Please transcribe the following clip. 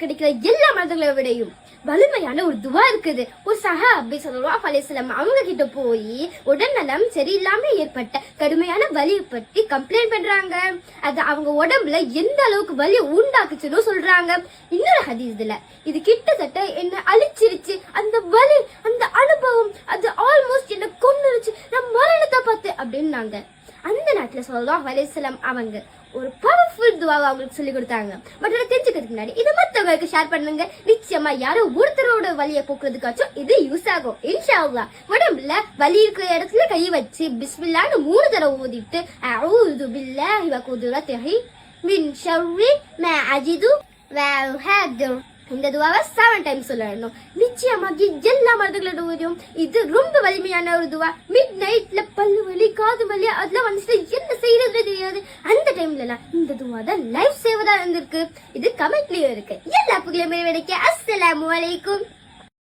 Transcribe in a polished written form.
கிடைக்கிற எல்லா மருந்துகளை விடையும் வலிமையான ஒரு துவா இருக்குது. ஒரு சஹாபி ஸல்லல்லாஹு அலைஹி வஸல்லம் அவங்க கிட்ட போய் உடல்நலம் சரியில்லாம ஏற்பட்ட கடுமையான வலியை பற்றி கம்ப்ளைண்ட் பண்றாங்க. அது அவங்க உடம்புல எந்த அளவுக்கு வலி உண்டாக்குச்சுன்னு சொல்றாங்க. இன்னொரு ஹதீஸ்ல இது கிட்டத்தட்ட என்ன அழிச்சிருச்சு, அந்த வலி அந்த அனுபவம் அது ஆல்மோஸ்ட் என்ன கொன்னுருச்சு, நான் மரணத்தை பார்த்து அப்படின்னாங்க. அந்த நேரத்துல ஸல்லல்லாஹு அலைஹி வஸல்லம் அவங்க ஒரு பவர்ஃபுல் துவாவை அவங்களுக்கு சொல்லி கொடுத்தாங்க. பட் அதை தெரிஞ்சுக்கிறதுக்கு முன்னாடி இதை மற்றவங்களுக்கு ஷேர் பண்ணுங்க. நிச்சயமா யாரோ ஒருத்தரோட வலியை போக்குறதுக்காச்சும் இது யூஸ் ஆகும். இன்ஷா அல்லாஹ். உடம்புல வலி இருக்கிற இடத்துல கை வச்சு பிஸ்மில்லான்னு 3 தடவை ஓதிட்டு அஊது பில்லாஹி வ குதுரத்திஹி மின் ஷர்ரி மா அஜிது வ உஹாதிர் இந்த துவாவை 7 டைம்ஸ் சொல்லணும். நிச்சயமாக எல்லா மருந்துகளோட ஊதியம் இது ரொம்ப வலிமையான ஒரு துவா. மிட் நைட்ல பல்லு வலி காது வலி அதெல்லாம் வந்துட்டு என்ன செய்யறது தெரியாது, அந்த டைம்ல இந்த துவா தான் லைஃப் சேவரா இருந்திருக்கு. இது கமெண்ட்லயும் இருக்கு. எல்லா புகழையும் கிடைக்க. அஸ்ஸலாமு அலைக்கும்.